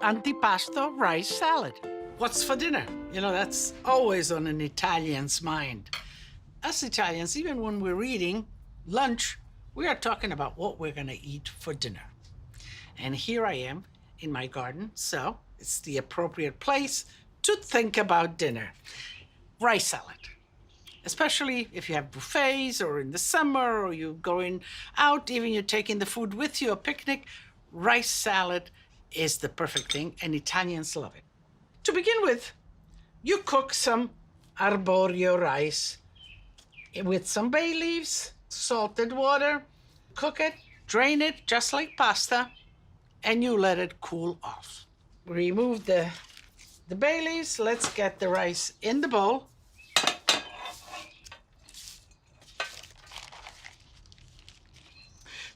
Antipasto rice salad. What's for dinner? You know, that's always on an Italian's mind. Us Italians, even when we're eating lunch, we are talking about what we're gonna eat for dinner. And here I am in my garden, so it's the appropriate place to think about dinner. Rice salad. Especially if you have buffets or in the summer or you're going out, even you're taking the food with you, a picnic, rice salad is the perfect thing, and Italians love it. To begin with, you cook some arborio rice with some bay leaves, salted water, cook it, drain it just like pasta, and you let it cool off. Remove the bay leaves. Let's get the rice in the bowl.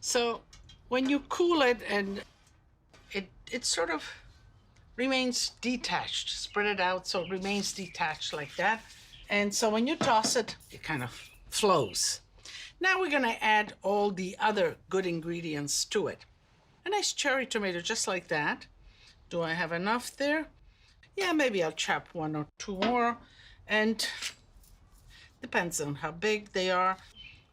So when you cool it and it sort of remains detached, spread it out so it remains detached like that. And so when you toss it, it kind of flows. Now we're gonna add all the other good ingredients to it. A nice cherry tomato, just like that. Do I have enough there? Yeah, maybe I'll chop one or two more, and depends on how big they are.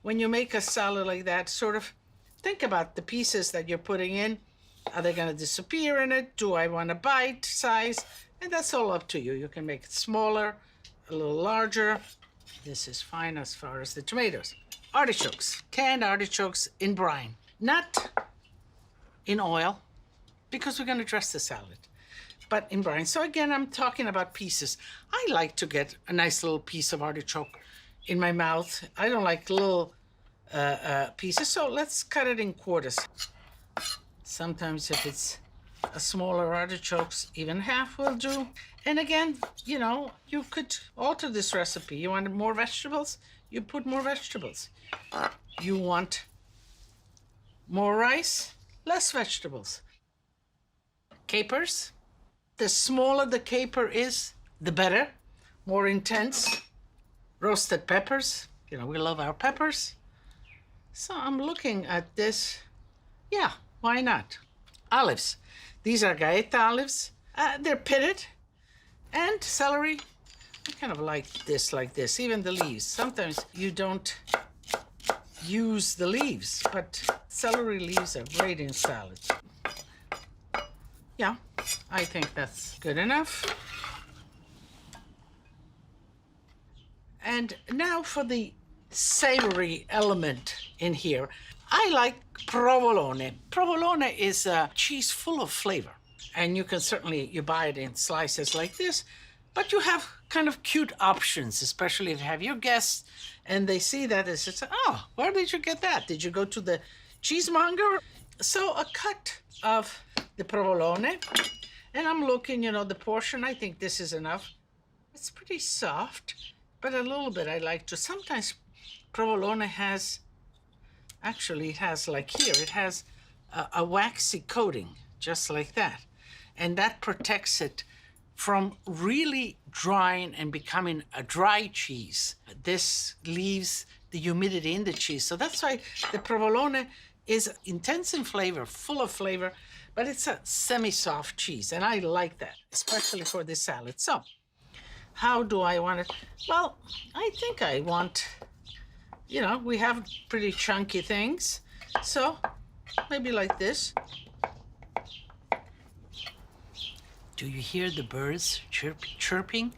When you make a salad like that, sort of think about the pieces that you're putting in. Are they gonna disappear in it? Do I want a bite size? And that's all up to you. You can make it smaller, a little larger. This is fine as far as the tomatoes. Artichokes, canned artichokes in brine, not in oil, because we're gonna dress the salad, but in brine. So again, I'm talking about pieces. I like to get a nice little piece of artichoke in my mouth. I don't like little pieces, so let's cut it in quarters. Sometimes if it's a smaller artichokes, even half will do. And again, you know, you could alter this recipe. You want more vegetables, you put more vegetables. You want more rice, less vegetables. Capers, the smaller the caper is, the better, more intense. Roasted peppers, you know, we love our peppers. So I'm looking at this, yeah, why not? Olives. These are Gaeta olives. They're pitted. And celery. I kind of like this, even the leaves. Sometimes you don't use the leaves, but celery leaves are great in salads. Yeah, I think that's good enough. And now for the savory element in here. I like provolone. Provolone is a cheese full of flavor. And you can certainly, you buy it in slices like this, but you have kind of cute options, especially if you have your guests and they see that and say, oh, where did you get that? Did you go to the cheesemonger? So a cut of the provolone, and I'm looking, you know, the portion, I think this is enough. It's pretty soft, but a little bit I like to. Sometimes provolone has, actually it has like here, it has a waxy coating, just like that. And that protects it from really drying and becoming a dry cheese. This leaves the humidity in the cheese. So that's why the provolone is intense in flavor, full of flavor, but it's a semi-soft cheese. And I like that, especially for this salad. So how do I want it? Well, I think I want, you know, we have pretty chunky things. So maybe like this. Do you hear the birds chirping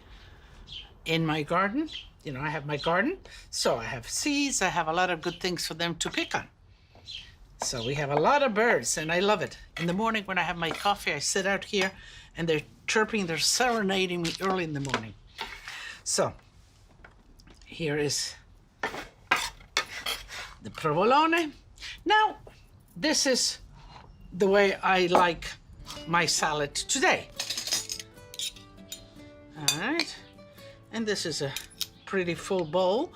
in my garden? You know, I have my garden, so I have seeds. I have a lot of good things for them to pick on. So we have a lot of birds, and I love it. In the morning when I have my coffee, I sit out here, and they're chirping, they're serenading me early in the morning. So here is the provolone. Now, this is the way I like my salad today. All right, and this is a pretty full bowl,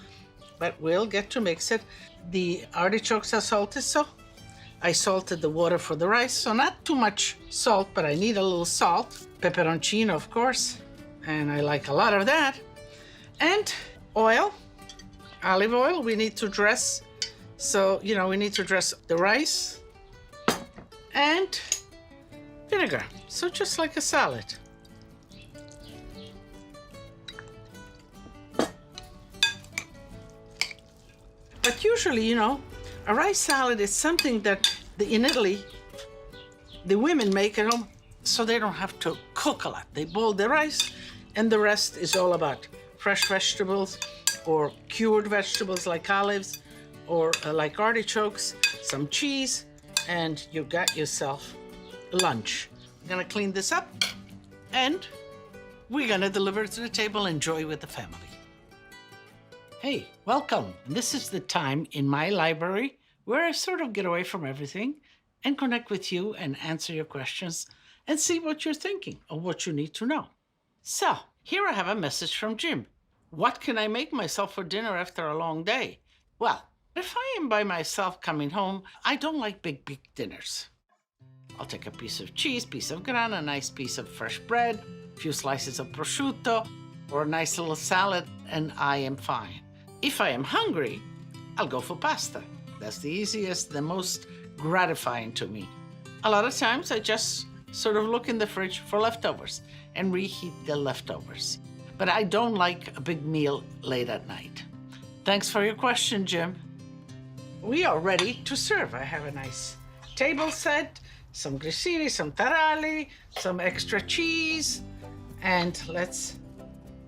but we'll get to mix it. The artichokes are salted, so I salted the water for the rice, so not too much salt, but I need a little salt. Peperoncino, of course, and I like a lot of that. And oil, olive oil, we need to dress. So, you know, we need to dress the rice. And vinegar. So just like a salad. But usually, a rice salad is something that in Italy, the women make at home so they don't have to cook a lot. They boil the rice, and the rest is all about fresh vegetables or cured vegetables like olives or like artichokes, some cheese, and you got yourself lunch. I'm gonna clean this up, and we're gonna deliver it to the table, enjoy with the family. Hey, welcome. This is the time in my library where I sort of get away from everything and connect with you and answer your questions and see what you're thinking or what you need to know. So, here I have a message from Jim. What can I make myself for dinner after a long day? Well, if I am by myself coming home, I don't like big dinners. I'll take a piece of cheese, piece of grana, a nice piece of fresh bread, a few slices of prosciutto, or a nice little salad, and I am fine. If I am hungry, I'll go for pasta. That's the easiest, the most gratifying to me. A lot of times I just sort of look in the fridge for leftovers and reheat the leftovers. But I don't like a big meal late at night. Thanks for your question, Jim. We are ready to serve. I have a nice table set, some grissini, some taralli, some extra cheese, and let's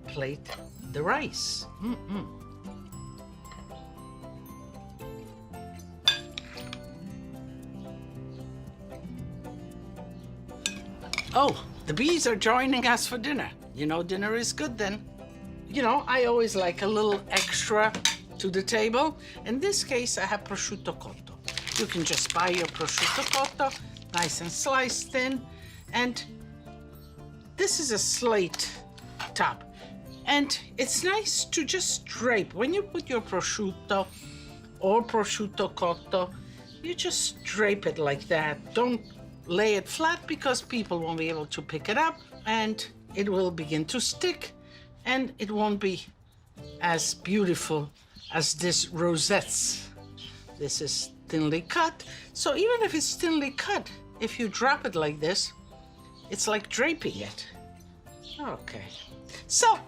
plate the rice. Oh, the bees are joining us for dinner. Dinner is good then. I always like a little extra to the table. In this case, I have prosciutto cotto. You can just buy your prosciutto cotto, nice and sliced thin. And this is a slate top. And it's nice to just drape. When you put your prosciutto or prosciutto cotto, you just drape it like that. Don't lay it flat because people won't be able to pick it up and it will begin to stick and it won't be as beautiful as this rosettes. This is thinly cut. So even if it's thinly cut, if you drop it like this, it's like draping it. Okay. So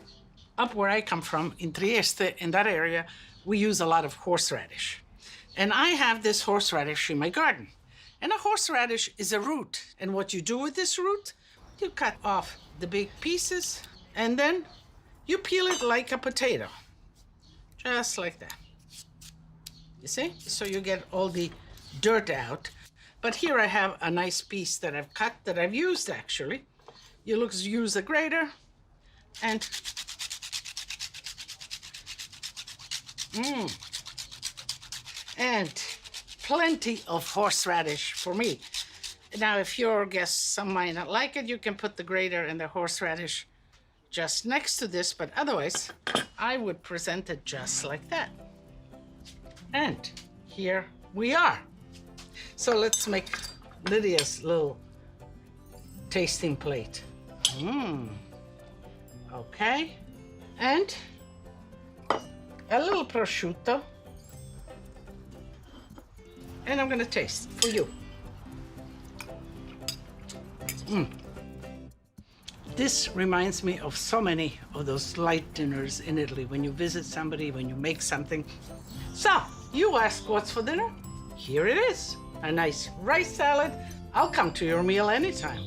up where I come from in Trieste, in that area, we use a lot of horseradish. And I have this horseradish in my garden. And a horseradish is a root. And what you do with this root, you cut off the big pieces and then you peel it like a potato. Just like that. You see? So you get all the dirt out. But here I have a nice piece that I've cut, that I've used actually. You use a grater and and plenty of horseradish for me. Now, if your guests, some might not like it, you can put the grater and the horseradish just next to this, but otherwise, I would present it just like that. And here we are. So let's make Lydia's little tasting plate. Okay. And a little prosciutto. And I'm gonna taste for you. This reminds me of so many of those light dinners in Italy when you visit somebody, when you make something. So, you ask what's for dinner? Here it is. A nice rice salad. I'll come to your meal anytime.